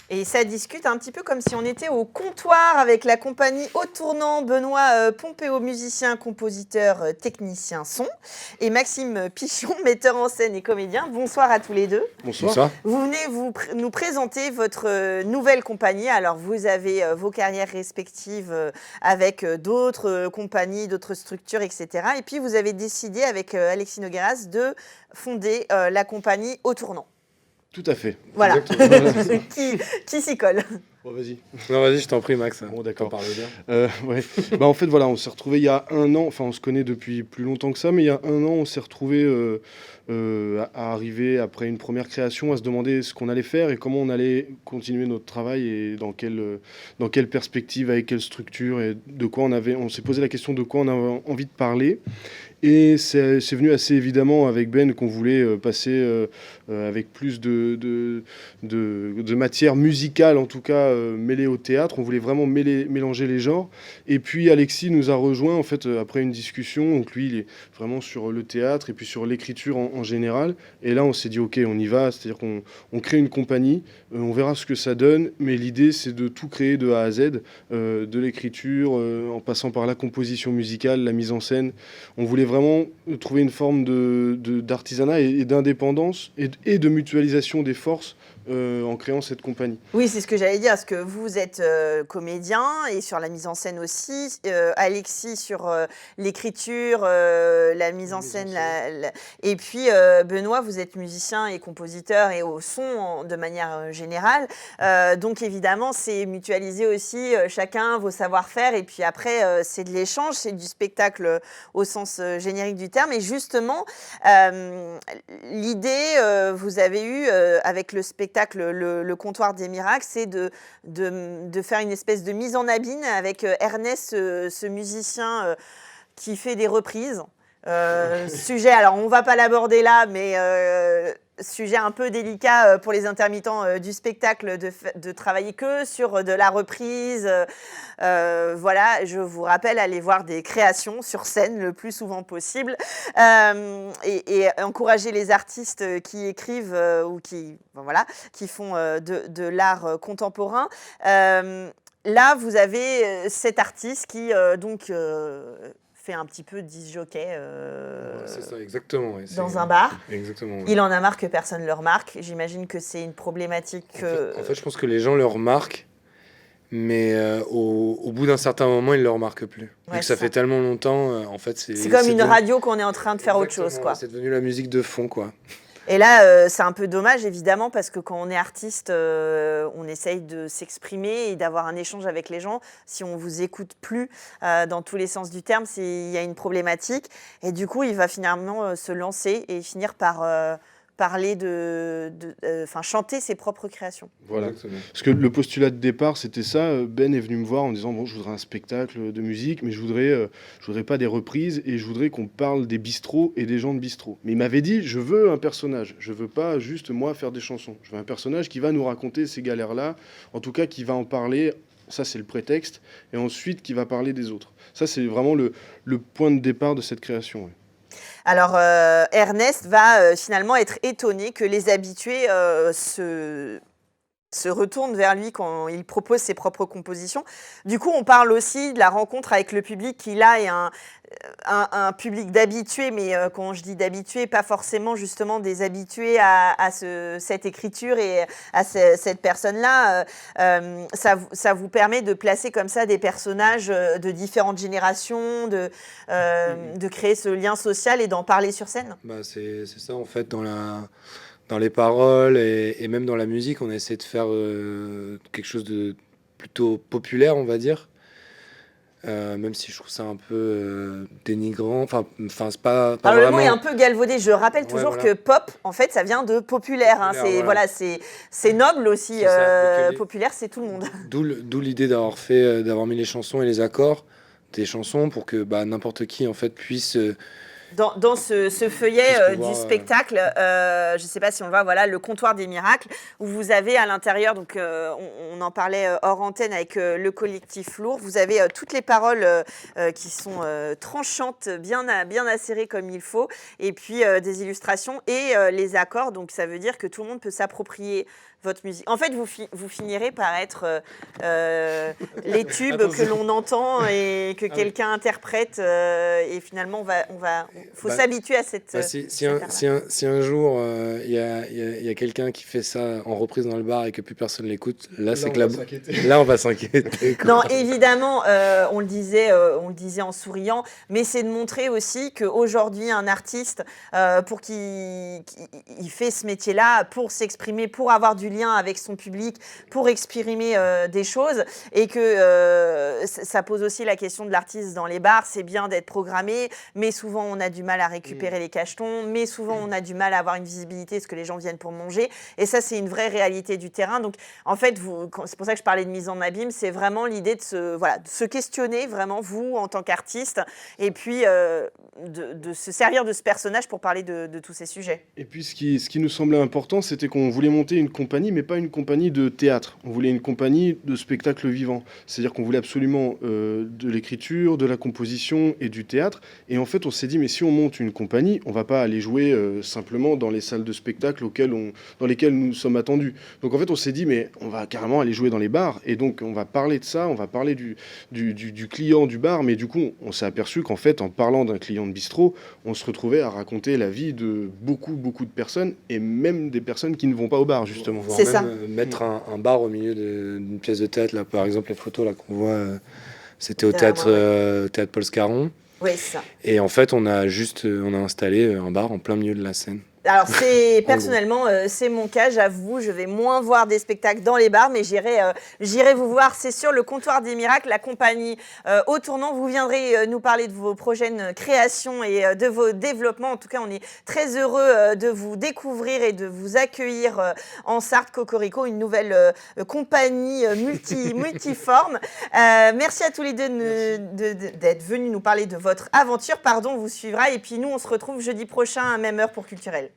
Et ça discute un petit peu comme si on était au comptoir avec la compagnie Au Tournant, Benoît Pompéo, musicien, compositeur, technicien son, et Maxime Pichon, metteur en scène et comédien. Bonsoir à tous les deux. Bonsoir. Vous venez nous présenter votre nouvelle compagnie. Alors, vous avez vos carrières respectives avec d'autres compagnies, d'autres structures, etc. Et puis, vous avez décidé avec Alexis Nogueras de fonder la compagnie Au Tournant. Tout à fait. Voilà. Qui s'y colle? Bon, vas-y. Non, vas-y, je t'en prie, Max. Bon, d'accord. Parle bien. Ouais. En fait, voilà, on s'est retrouvés il y a un an. Enfin, on se connaît depuis plus longtemps que ça, mais il y a un an, on s'est retrouvés à arriver après une première création, à se demander ce qu'on allait faire et comment on allait continuer notre travail et dans quelle perspective, avec quelle structure et de quoi on avait. On s'est posé la question de quoi on avait envie de parler. Et c'est venu assez évidemment avec Ben qu'on voulait passer avec plus de matière musicale, en tout cas mêlée au théâtre. On voulait vraiment mélanger les genres. Et puis Alexis nous a rejoint en fait après une discussion. Donc lui, il est vraiment sur le théâtre et puis sur l'écriture en général. Et là, on s'est dit ok, on y va. C'est-à-dire qu'on crée une compagnie. On verra ce que ça donne. Mais l'idée, c'est de tout créer de A à Z, de l'écriture, en passant par la composition musicale, la mise en scène. On voulait vraiment trouver une forme d'artisanat et d'indépendance et de mutualisation des forces en créant cette compagnie. Oui, c'est ce que j'allais dire, parce que vous êtes comédien et sur la mise en scène aussi, Alexis sur l'écriture, la mise en scène, et puis Benoît, vous êtes musicien et compositeur et au son de manière générale. Donc évidemment, c'est mutualiser aussi chacun vos savoir-faire et puis après, c'est de l'échange, c'est du spectacle au sens générique du terme. Et justement, l'idée, vous avez eu avec le spectacle le comptoir des miracles, c'est de faire une espèce de mise en abîme avec Ernest, ce musicien qui fait des reprises. Sujet, alors on ne va pas l'aborder là, mais sujet un peu délicat pour les intermittents du spectacle de travailler que sur de la reprise. Voilà, je vous rappelle, allez voir des créations sur scène le plus souvent possible et encourager les artistes qui écrivent ou qui font de l'art contemporain. Là, vous avez cet artiste qui fait un petit peu disjockey c'est ça, exactement. Ouais, dans un bar. Exactement. Ouais. Il en a marre que personne ne le remarque. J'imagine que c'est une problématique. En fait, je pense que les gens le remarquent, mais au bout d'un certain moment, ils ne le remarquent plus. Ouais, Vu que ça fait tellement longtemps, en fait, c'est comme une radio qu'on est en train de faire autre chose, quoi. C'est devenu la musique de fond, quoi. Et là, c'est un peu dommage, évidemment, parce que quand on est artiste, on essaye de s'exprimer et d'avoir un échange avec les gens. Si on vous écoute plus dans tous les sens du terme, il y a une problématique. Et du coup, il va finalement se lancer et finir par parler chanter ses propres créations. Voilà. Exactement. Parce que le postulat de départ, c'était ça. Ben est venu me voir en disant bon, je voudrais un spectacle de musique, mais je voudrais pas des reprises et je voudrais qu'on parle des bistrots et des gens de bistrot. Mais il m'avait dit je veux un personnage. Je veux pas juste moi faire des chansons. Je veux un personnage qui va nous raconter ces galères-là. En tout cas, qui va en parler. Ça, c'est le prétexte. Et ensuite, qui va parler des autres. Ça, c'est vraiment le point de départ de cette création. Ouais. Alors, Ernest va finalement être étonné que les habitués se retournent vers lui quand il propose ses propres compositions. Du coup, on parle aussi de la rencontre avec le public qui, là, est un public d'habitués, mais quand je dis d'habitués, pas forcément justement des habitués à cette écriture et à cette personne-là. Ça vous permet de placer comme ça des personnages de différentes générations, de créer ce lien social et d'en parler sur scène. C'est ça, en fait, dans les paroles et même dans la musique, on essaie de faire quelque chose de plutôt populaire, on va dire. Même si je trouve ça un peu dénigrant. Enfin, c'est pas alors, vraiment... le mot est un peu galvaudé. Je rappelle toujours que pop, en fait, ça vient de populaire. C'est noble aussi. Populaire, c'est tout le monde. D'où l'idée d'avoir mis les chansons et les accords des chansons pour que n'importe qui en fait puisse Dans ce feuillet Juste pour du voir, spectacle, je ne sais pas si on le voit, voilà, le comptoir des miracles, où vous avez à l'intérieur, donc on en parlait hors antenne avec le collectif Lourd, vous avez toutes les paroles qui sont tranchantes, bien acérées comme il faut, et puis des illustrations et les accords, donc ça veut dire que tout le monde peut s'approprier votre musique. En fait, vous finirez par être les tubes que l'on entend et que quelqu'un interprète, et finalement, faut s'habituer à cette. Si un jour il y a quelqu'un qui fait ça en reprise dans le bar et que plus personne l'écoute, là c'est que là on va s'inquiéter. Non, évidemment, on le disait en souriant, mais c'est de montrer aussi qu'aujourd'hui, un artiste, pour qu'il fait ce métier-là, pour s'exprimer, pour avoir du lien avec son public, pour exprimer des choses, et que ça pose aussi la question de l'artiste dans les bars. C'est bien d'être programmé, mais souvent on a du mal à récupérer les cachetons, mais souvent on a du mal à avoir une visibilité, parce que les gens viennent pour manger, et ça c'est une vraie réalité du terrain. Donc en fait, c'est pour ça que je parlais de mise en abîme, c'est vraiment l'idée de se questionner vraiment, vous en tant qu'artiste, et puis de se servir de ce personnage pour parler de tous ces sujets. Et puis ce qui nous semblait important, c'était qu'on voulait monter une compagnie, mais pas une compagnie de théâtre. On voulait une compagnie de spectacle vivant. C'est-à-dire qu'on voulait absolument de l'écriture, de la composition et du théâtre. Et en fait, on s'est dit, mais si on monte une compagnie, on va pas aller jouer simplement dans les salles de spectacle dans lesquelles nous sommes attendus. Donc en fait, on s'est dit, mais on va carrément aller jouer dans les bars. Et donc, on va parler de ça, on va parler du client du bar. Mais du coup, on s'est aperçu qu'en fait, en parlant d'un client de bistrot, on se retrouvait à raconter la vie de beaucoup de personnes, et même des personnes qui ne vont pas au bar, justement. C'est ça. Mettre un bar au milieu d'une pièce de théâtre, là, par exemple, les photos là qu'on voit, c'était au théâtre Paul Scarron. Oui, c'est ça. Et en fait, on a installé un bar en plein milieu de la scène. Alors, personnellement, c'est mon cas, j'avoue, je vais moins voir des spectacles dans les bars, mais j'irai vous voir, c'est sûr, le comptoir des miracles, la compagnie au tournant. Vous viendrez nous parler de vos prochaines créations et de vos développements. En tout cas, on est très heureux de vous découvrir et de vous accueillir en Sarthe Cocorico, une nouvelle compagnie multiforme. Merci à tous les deux d'être venus nous parler de votre aventure. Pardon, on vous suivra. Et puis nous, on se retrouve jeudi prochain à même heure pour Culturel.